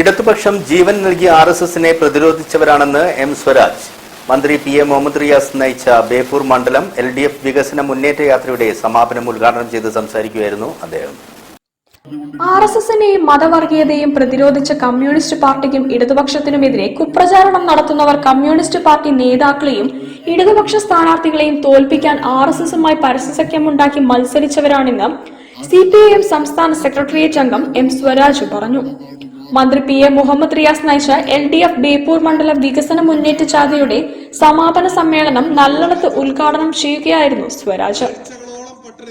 ഇടതുപക്ഷം ജീവൻ നൽകിയ ആർഎസ്എസിനെ പ്രതിരോധിച്ചവരാണെന്ന് എം സ്വരാജ്. മന്ത്രി പി.എ. മുഹമ്മദ് റിയാസ് നയിച്ച ബേപ്പൂർ മണ്ഡലം LDF വികസന മുന്നേറ്റ യാത്രയുടെ സമാപനം ഉദ്ഘാടനം ചെയ്ത് സംസാരിക്കുകയായിരുന്നു അദ്ദേഹം. ആർഎസ്എസിനെയും മതവർഗീയതയും പ്രതിരോധിച്ച കമ്മ്യൂണിസ്റ്റ് പാർട്ടിക്കും ഇടതുപക്ഷത്തിനുമെതിരെ കുപ്രചാരണം നടത്തുന്നവർ കമ്മ്യൂണിസ്റ്റ് പാർട്ടി നേതാക്കളെയും ഇടതുപക്ഷ സ്ഥാനാർത്ഥികളെയും തോൽപ്പിക്കാൻ ആർഎസ്എസുമായി പരസ്യസഖ്യമുണ്ടാക്കി മത്സരിച്ചവരാണെന്ന് CPIM സംസ്ഥാന സെക്രട്ടേറിയറ്റ് അംഗം എം സ്വരാജ് പറഞ്ഞു. മന്ത്രി P.A. മുഹമ്മദ് റിയാസ് നയിച്ച LDF ബേപ്പൂർ മണ്ഡലം വികസന മുന്നേറ്റ ജാഥയുടെ സമാപന സമ്മേളനം നല്ലളത്ത് ഉദ്ഘാടനം ചെയ്യുകയായിരുന്നു സ്വരാജ്.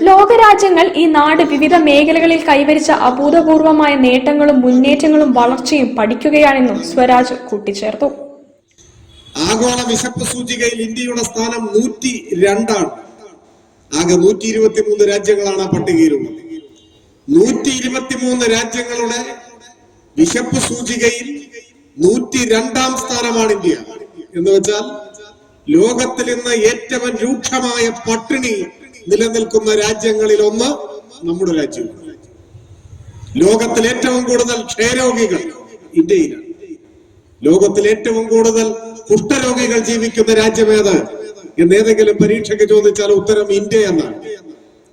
ലോകരാജ്യങ്ങൾ ഈ നാട് വിവിധ മേഖലകളിൽ കൈവരിച്ച അഭൂതപൂർവമായ നേട്ടങ്ങളും മുന്നേറ്റങ്ങളും വളർച്ചയും പഠിക്കുകയാണെന്നും സ്വരാജ് കൂട്ടിച്ചേർത്തു. ആഗോള വിശപ്പ് സൂചികയിൽ ഇന്ത്യയുടെ സ്ഥാനം 102 ആണ്. ആകെ 123 രാജ്യങ്ങളാണ് പട്ടികയിലുള്ളത്. 123 രാജ്യങ്ങളുടെ വിശപ്പ് സൂചികയിൽ 102ാം സ്ഥാനമാണ് ഇന്ത്യ. എന്ന് വെച്ചാൽ ലോകത്തിൽ ഇന്ന് ഏറ്റവും രൂക്ഷമായ പട്ടിണി നിലനിൽക്കുന്ന രാജ്യങ്ങളിൽ ഒന്ന് നമ്മുടെ രാജ്യമാണ്. ലോകത്തിൽ ഏറ്റവും കൂടുതൽ ക്ഷയരോഗികൾ ഇന്ത്യയിലാണ്. ലോകത്തിൽ ഏറ്റവും കൂടുതൽ കുഷ്ഠരോഗികൾ ജീവിക്കുന്ന രാജ്യമേത് എന്നേതെങ്കിലും പരീക്ഷയ്ക്ക് ചോദിച്ചാൽ ഉത്തരം ഇന്ത്യ എന്നാണ്.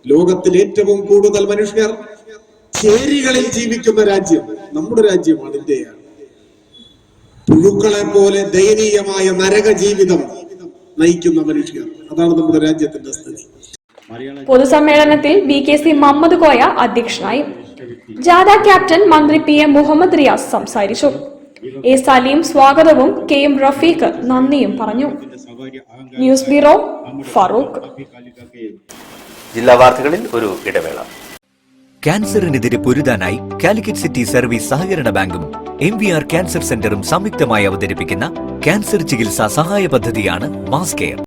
ലോകത്തിൽ ഏറ്റവും കൂടുതൽ മനുഷ്യർ ചേരികളിൽ ജീവിക്കുന്ന രാജ്യം നമ്മുടെ രാജ്യമാണ്, ഇന്ത്യയാണ്. പുഴുക്കളെ പോലെ ദയനീയമായ നരക ജീവിതം നയിക്കുന്ന മനുഷ്യർ, അതാണ് നമ്മുടെ രാജ്യത്തിന്റെ സ്ഥിതി. പൊതുസമ്മേളനത്തിൽ VKC മുഹമ്മദ് കോയ അധ്യക്ഷനായി. ജാഥ ക്യാപ്റ്റൻ മന്ത്രി P.A. മുഹമ്മദ് റിയാസ് സംസാരിച്ചു. A. സലീം സ്വാഗതവും KM റഫീഖ് നന്ദിയും പറഞ്ഞു. News bureau, Farook. ജില്ലാ വാർത്തകളിൽ ഒരു ഇടവേള. ക്യാൻസറിനെതിരെ പൊരുതാനായി കാലിക്കറ്റ് സിറ്റി സർവീസ് സഹകരണ ബാങ്കും MVR ക്യാൻസർ സെന്ററും സംയുക്തമായി അവതരിപ്പിക്കുന്ന ക്യാൻസർ ചികിത്സാ സഹായ പദ്ധതിയാണ് മാസ് കെയർ.